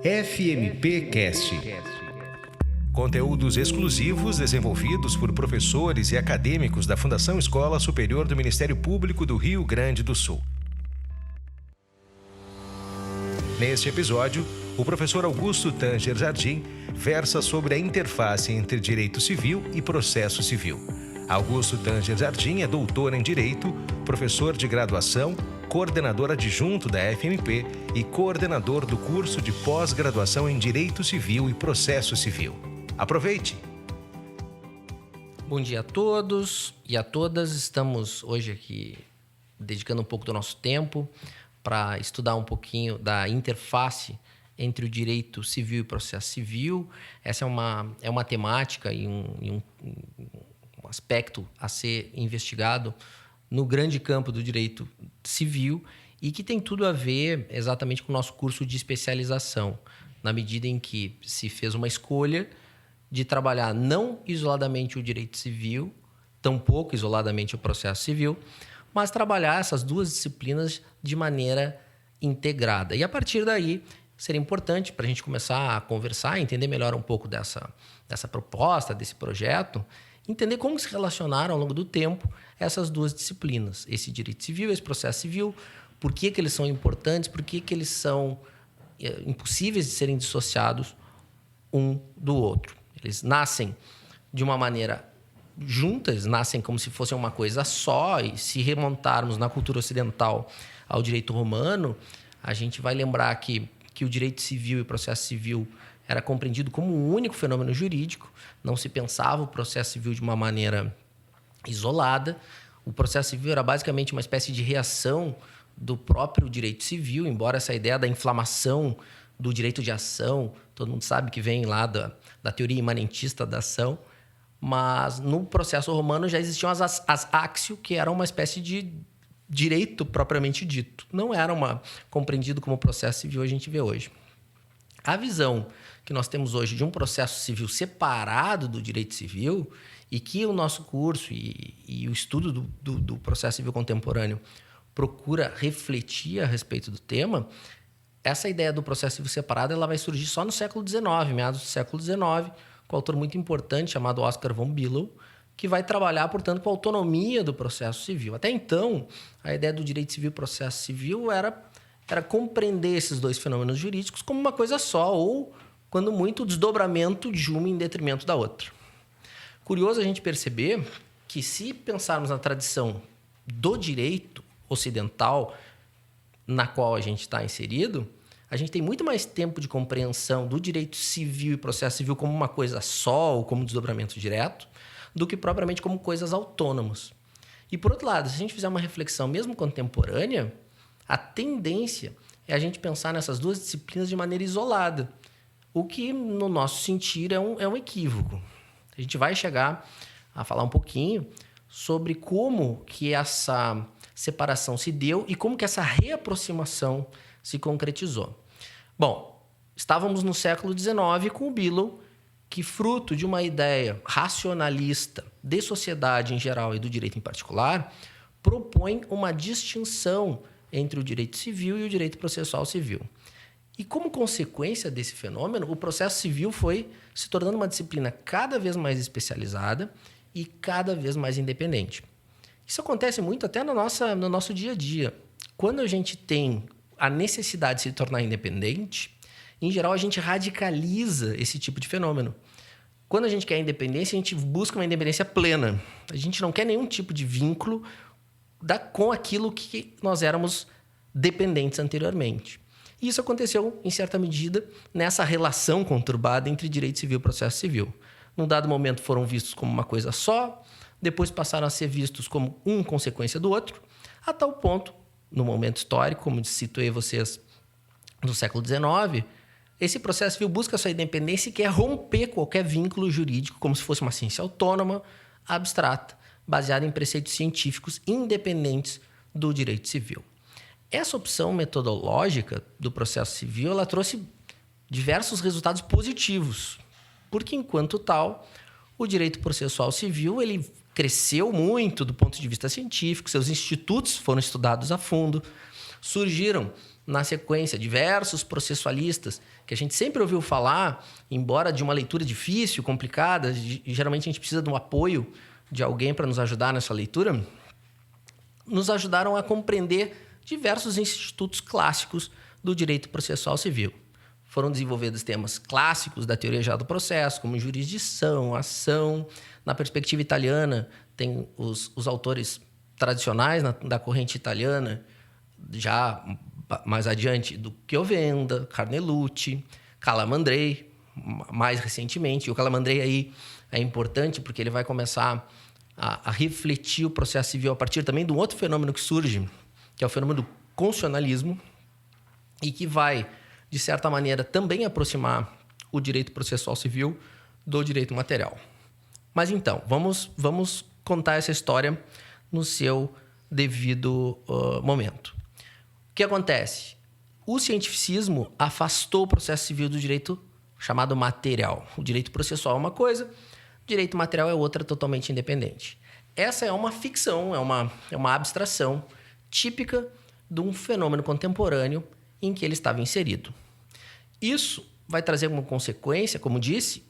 FMP Cast. Conteúdos exclusivos desenvolvidos por professores e acadêmicos da Fundação Escola Superior do Ministério Público do Rio Grande do Sul. Neste episódio, o professor Augusto Tanger Jardim versa sobre a interface entre direito civil e processo civil. Augusto Tanger Jardim é doutor em Direito, professor de graduação, coordenador adjunto da FMP e coordenador do curso de pós-graduação em Direito Civil e Processo Civil. Aproveite! Bom dia a todos e a todas. Estamos hoje aqui dedicando um pouco do nosso tempo para estudar um pouquinho da interface entre o direito civil e o processo civil. Essa é uma temática e um aspecto a ser investigado no grande campo do direito civil e que tem tudo a ver exatamente com o nosso curso de especialização, na medida em que se fez uma escolha de trabalhar não isoladamente o direito civil, tampouco isoladamente o processo civil, mas trabalhar essas duas disciplinas de maneira integrada. E a partir daí, seria importante para a gente começar a conversar, entender melhor um pouco dessa proposta, desse projeto, entender como se relacionaram ao longo do tempo essas duas disciplinas, esse direito civil, esse processo civil, por que eles são importantes, por que eles são impossíveis de serem dissociados um do outro. Eles nascem de uma maneira juntas, nascem como se fossem uma coisa só, e se remontarmos na cultura ocidental ao direito romano, a gente vai lembrar que o direito civil e o processo civil era compreendido como um único fenômeno jurídico, não se pensava o processo civil de uma maneira isolada. O processo civil era basicamente uma espécie de reação do próprio direito civil, embora essa ideia da inflamação do direito de ação, todo mundo sabe que vem lá da teoria imanentista da ação, mas no processo romano já existiam as axio, que eram uma espécie de direito propriamente dito. Não era compreendido como processo civil a gente vê hoje. A visão que nós temos hoje de um processo civil separado do direito civil e que o nosso curso e o estudo do processo civil contemporâneo procura refletir a respeito do tema, essa ideia do processo civil separado ela vai surgir só no século XIX, meados do século XIX, com um autor muito importante chamado Oscar von Billow, que vai trabalhar, portanto, com a autonomia do processo civil. Até então, a ideia do direito civil e processo civil era compreender esses dois fenômenos jurídicos como uma coisa só, ou, quando muito, o desdobramento de uma em detrimento da outra. Curioso a gente perceber que, se pensarmos na tradição do direito ocidental na qual a gente está inserido, a gente tem muito mais tempo de compreensão do direito civil e processo civil como uma coisa só, ou como desdobramento direto, do que propriamente como coisas autônomas. E, por outro lado, se a gente fizer uma reflexão mesmo contemporânea, a tendência é a gente pensar nessas duas disciplinas de maneira isolada, o que, no nosso sentir, é um equívoco. A gente vai chegar a falar um pouquinho sobre como que essa separação se deu e como que essa reaproximação se concretizou. Bom, estávamos no século XIX com o Billow, que, fruto de uma ideia racionalista de sociedade em geral e do direito em particular, propõe uma distinção entre o direito civil e o direito processual civil. E, como consequência desse fenômeno, o processo civil foi se tornando uma disciplina cada vez mais especializada e cada vez mais independente. Isso acontece muito até no nosso dia a dia. Quando a gente tem a necessidade de se tornar independente, em geral, a gente radicaliza esse tipo de fenômeno. Quando a gente quer independência, a gente busca uma independência plena. A gente não quer nenhum tipo de vínculo com aquilo que nós éramos dependentes anteriormente. E isso aconteceu, em certa medida, nessa relação conturbada entre direito civil e processo civil. Num dado momento foram vistos como uma coisa só, depois passaram a ser vistos como consequência do outro, a tal ponto, no momento histórico, como situei vocês no século XIX, esse processo civil busca sua independência e quer romper qualquer vínculo jurídico como se fosse uma ciência autônoma, abstrata, baseada em preceitos científicos independentes do direito civil. Essa opção metodológica do processo civil ela trouxe diversos resultados positivos, porque, enquanto tal, o direito processual civil ele cresceu muito do ponto de vista científico, seus institutos foram estudados a fundo, surgiram na sequência diversos processualistas que a gente sempre ouviu falar, embora de uma leitura difícil, complicada, geralmente a gente precisa de um apoio de alguém para nos ajudar nessa leitura, nos ajudaram a compreender diversos institutos clássicos do direito processual civil. Foram desenvolvidos temas clássicos da teoria geral do processo, como jurisdição, ação. Na perspectiva italiana, tem os autores tradicionais da corrente italiana, já mais adiante, do Chiovenda, Carnelucci, Calamandrei, mais recentemente. E o Calamandrei aí é importante porque ele vai começar a refletir o processo civil a partir também de um outro fenômeno que surge, que é o fenômeno do constitucionalismo, e que vai, de certa maneira, também aproximar o direito processual civil do direito material. Mas então, vamos contar essa história no seu devido momento. O que acontece? O cientificismo afastou o processo civil do direito chamado material. O direito processual é uma coisa, o direito material é outra, totalmente independente. Essa é uma ficção, é uma abstração típica de um fenômeno contemporâneo em que ele estava inserido. Isso vai trazer como consequência, como disse,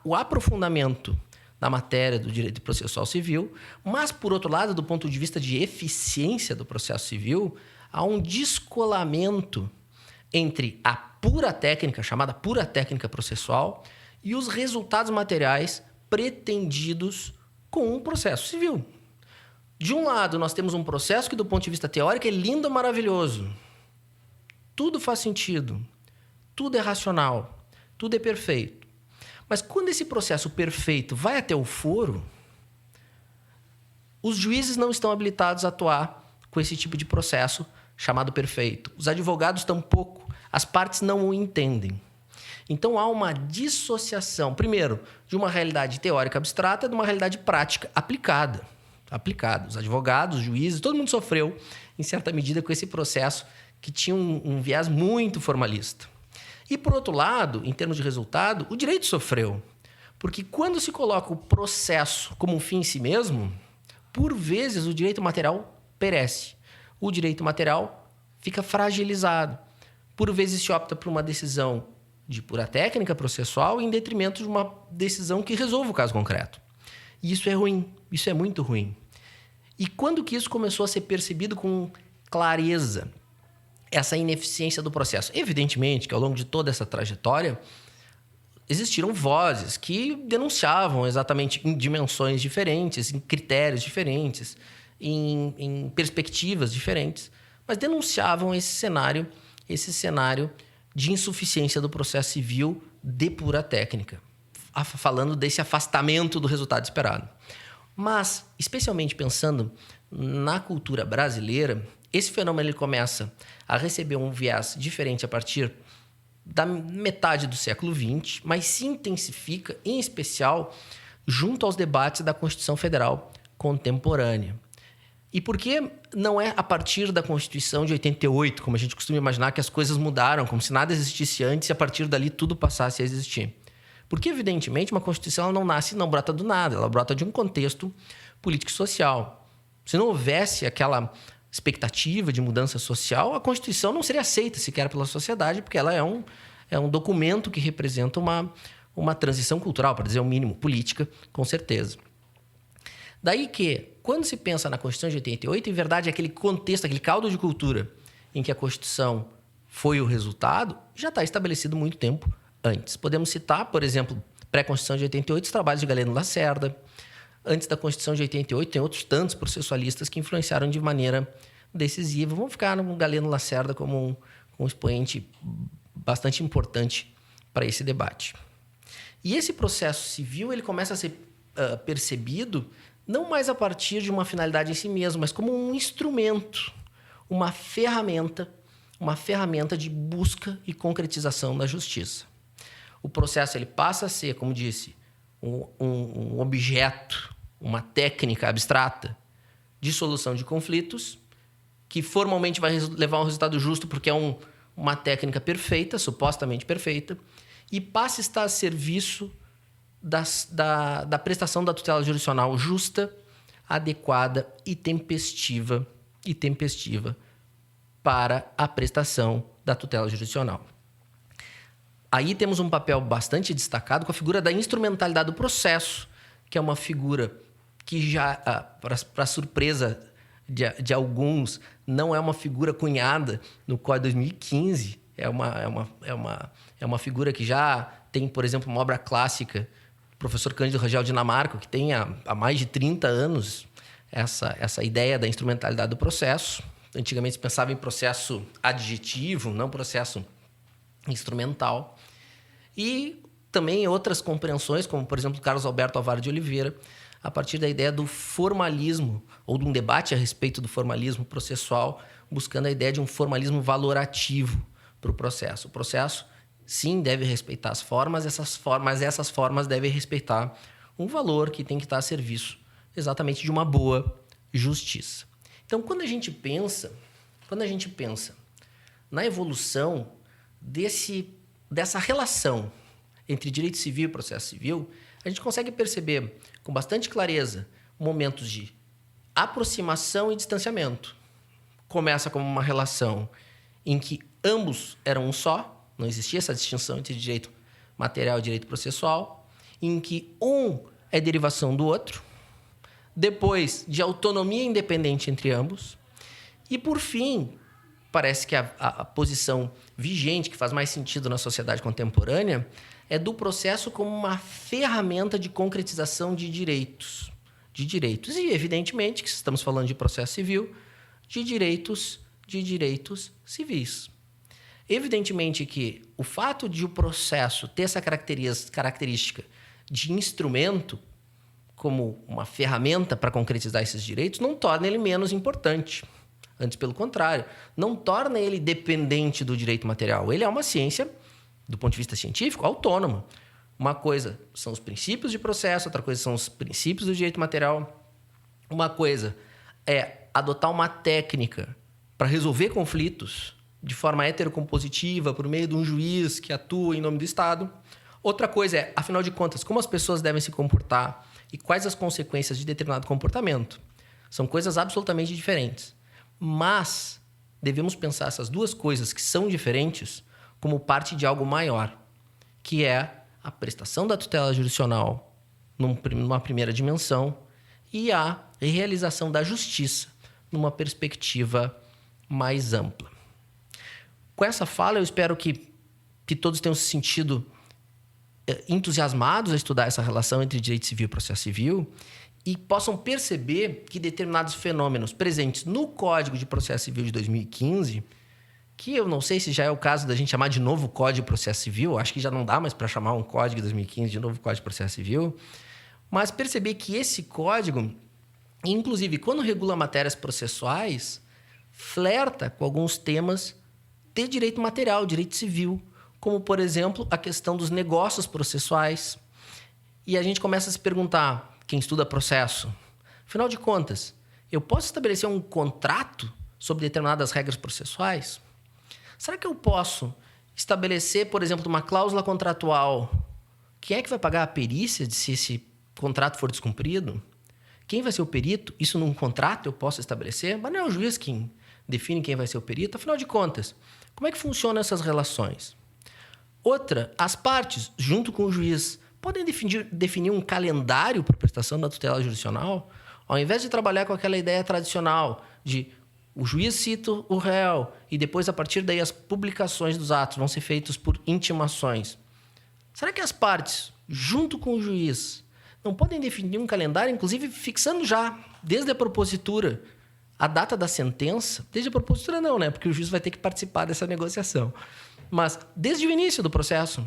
o aprofundamento da matéria do direito processual civil, mas, por outro lado, do ponto de vista de eficiência do processo civil, há um descolamento entre a pura técnica, chamada pura técnica processual, e os resultados materiais pretendidos com um processo civil. De um lado, nós temos um processo que, do ponto de vista teórico, é lindo e maravilhoso. Tudo faz sentido, tudo é racional, tudo é perfeito. Mas quando esse processo perfeito vai até o foro, os juízes não estão habilitados a atuar com esse tipo de processo chamado perfeito. Os advogados tampouco, as partes não o entendem. Então há uma dissociação, primeiro, de uma realidade teórica abstrata de uma realidade prática aplicada. Os advogados, os juízes, todo mundo sofreu, em certa medida, com esse processo que tinha um viés muito formalista. E, por outro lado, em termos de resultado, o direito sofreu. Porque quando se coloca o processo como um fim em si mesmo, por vezes o direito material perece. O direito material fica fragilizado. Por vezes se opta por uma decisão de pura técnica processual em detrimento de uma decisão que resolva o caso concreto. E isso é ruim, isso é muito ruim. E quando que isso começou a ser percebido com clareza? Essa ineficiência do processo. Evidentemente que ao longo de toda essa trajetória existiram vozes que denunciavam exatamente em dimensões diferentes, em critérios diferentes, em perspectivas diferentes, mas denunciavam esse cenário de insuficiência do processo civil de pura técnica, falando desse afastamento do resultado esperado. Mas, especialmente pensando na cultura brasileira, esse fenômeno ele começa a receber um viés diferente a partir da metade do século XX, mas se intensifica, em especial, junto aos debates da Constituição Federal contemporânea. E por que não é a partir da Constituição de 88, como a gente costuma imaginar, que as coisas mudaram, como se nada existisse antes e a partir dali tudo passasse a existir? Porque, evidentemente, uma Constituição ela não brota do nada, ela brota de um contexto político e social. Se não houvesse aquela expectativa de mudança social, a Constituição não seria aceita sequer pela sociedade, porque ela é um documento que representa uma transição cultural, para dizer o mínimo, política, com certeza. Daí que, quando se pensa na Constituição de 88, em verdade, aquele contexto, aquele caldo de cultura em que a Constituição foi o resultado, já está estabelecido muito tempo antes. Podemos citar, por exemplo, pré-Constituição de 88, os trabalhos de Galeno Lacerda. Antes da Constituição de 88, tem outros tantos processualistas que influenciaram de maneira decisiva. Vamos ficar no Galeno Lacerda como um expoente bastante importante para esse debate. E esse processo civil ele começa a ser percebido não mais a partir de uma finalidade em si mesmo, mas como um instrumento, uma ferramenta de busca e concretização da justiça. O processo ele passa a ser, como disse, um objeto, uma técnica abstrata de solução de conflitos, que formalmente vai levar a um resultado justo porque é uma técnica perfeita, supostamente perfeita, e passa a estar a serviço da prestação da tutela jurisdicional justa, adequada e tempestiva para a prestação da tutela jurisdicional. Aí temos um papel bastante destacado com a figura da instrumentalidade do processo, que é uma figura que já, para surpresa de alguns, não é uma figura cunhada no Código de 2015. É uma figura que já tem, por exemplo, uma obra clássica do professor Cândido Rangel Dinamarca, que tem há mais de 30 anos essa ideia da instrumentalidade do processo. Antigamente se pensava em processo adjetivo, não processo instrumental. E também outras compreensões, como, por exemplo, Carlos Alberto Alvaro de Oliveira, a partir da ideia do formalismo, ou de um debate a respeito do formalismo processual, buscando a ideia de um formalismo valorativo para o processo. O processo, sim, deve respeitar as formas, essas formas devem respeitar um valor que tem que estar a serviço exatamente de uma boa justiça. Então, quando a gente pensa na evolução dessa relação entre direito civil e processo civil, a gente consegue perceber com bastante clareza momentos de aproximação e distanciamento. Começa como uma relação em que ambos eram um só, não existia essa distinção entre direito material e direito processual, em que um é derivação do outro, depois de autonomia independente entre ambos, e por fim, parece que a posição vigente, que faz mais sentido na sociedade contemporânea, é do processo como uma ferramenta de concretização de direitos. E, evidentemente, que estamos falando de processo civil, de direitos civis. Evidentemente que o fato de o processo ter essa característica de instrumento, como uma ferramenta para concretizar esses direitos, não torna ele menos importante. Antes, pelo contrário, não torna ele dependente do direito material. Ele é uma ciência, do ponto de vista científico, autônoma. Uma coisa são os princípios de processo, outra coisa são os princípios do direito material. Uma coisa é adotar uma técnica para resolver conflitos de forma heterocompositiva, por meio de um juiz que atua em nome do Estado. Outra coisa é, afinal de contas, como as pessoas devem se comportar e quais as consequências de determinado comportamento. São coisas absolutamente diferentes. Mas devemos pensar essas duas coisas que são diferentes como parte de algo maior, que é a prestação da tutela jurisdicional numa primeira dimensão e a realização da justiça numa perspectiva mais ampla. Com essa fala, eu espero que todos tenham se sentido entusiasmados a estudar essa relação entre direito civil e processo civil e possam perceber que determinados fenômenos presentes no Código de Processo Civil de 2015, que eu não sei se já é o caso da gente chamar de novo Código de Processo Civil, acho que já não dá mais para chamar um Código de 2015 de novo Código de Processo Civil, mas perceber que esse código, inclusive quando regula matérias processuais, flerta com alguns temas de direito material, direito civil, como, por exemplo, a questão dos negócios processuais. E a gente começa a se perguntar, quem estuda processo, afinal de contas, eu posso estabelecer um contrato sobre determinadas regras processuais? Será que eu posso estabelecer, por exemplo, uma cláusula contratual? Quem é que vai pagar a perícia se esse contrato for descumprido? Quem vai ser o perito? Isso num contrato eu posso estabelecer? Mas não é o juiz quem define quem vai ser o perito. Afinal de contas, como é que funcionam essas relações? Outra, as partes, junto com o juiz, podem definir um calendário para a prestação da tutela jurisdicional, ao invés de trabalhar com aquela ideia tradicional de o juiz cita o réu e depois, a partir daí, as publicações dos atos vão ser feitas por intimações. Será que as partes, junto com o juiz, não podem definir um calendário, inclusive fixando já, desde a propositura, a data da sentença? Desde a propositura não, né? Porque o juiz vai ter que participar dessa negociação. Mas desde o início do processo,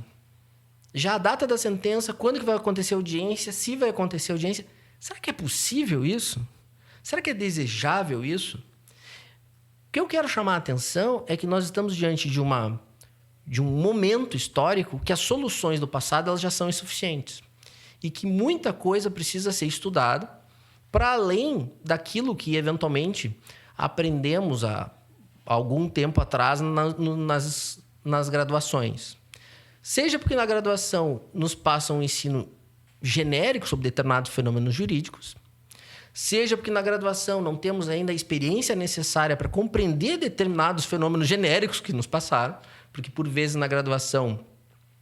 já a data da sentença, quando que vai acontecer a audiência, se vai acontecer a audiência. Será que é possível isso? Será que é desejável isso? O que eu quero chamar a atenção é que nós estamos diante de um momento histórico que as soluções do passado elas já são insuficientes e que muita coisa precisa ser estudada para além daquilo que, eventualmente, aprendemos há algum tempo atrás nas graduações. Seja porque na graduação nos passa um ensino genérico sobre determinados fenômenos jurídicos, seja porque na graduação não temos ainda a experiência necessária para compreender determinados fenômenos genéricos que nos passaram, porque por vezes na graduação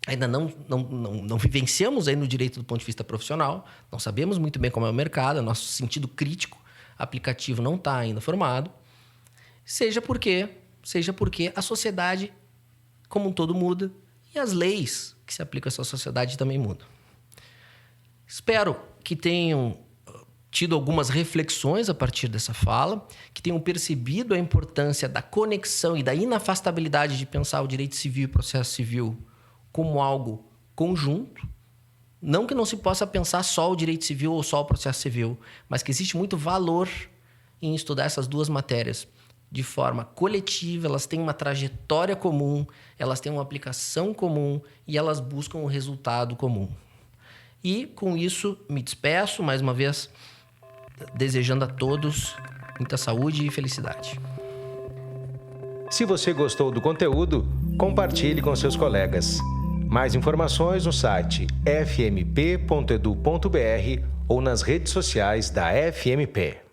ainda não vivenciamos ainda o direito do ponto de vista profissional, não sabemos muito bem como é o mercado, nosso sentido crítico aplicativo não está ainda formado, seja porque a sociedade como um todo muda e as leis que se aplicam a essa sociedade também mudam. Espero que tenham tido algumas reflexões a partir dessa fala, que tenham percebido a importância da conexão e da inafastabilidade de pensar o direito civil e o processo civil como algo conjunto. Não que não se possa pensar só o direito civil ou só o processo civil, mas que existe muito valor em estudar essas duas matérias de forma coletiva, elas têm uma trajetória comum, elas têm uma aplicação comum e elas buscam um resultado comum. E, com isso, me despeço, mais uma vez, desejando a todos muita saúde e felicidade. Se você gostou do conteúdo, compartilhe com seus colegas. Mais informações no site fmp.edu.br ou nas redes sociais da FMP.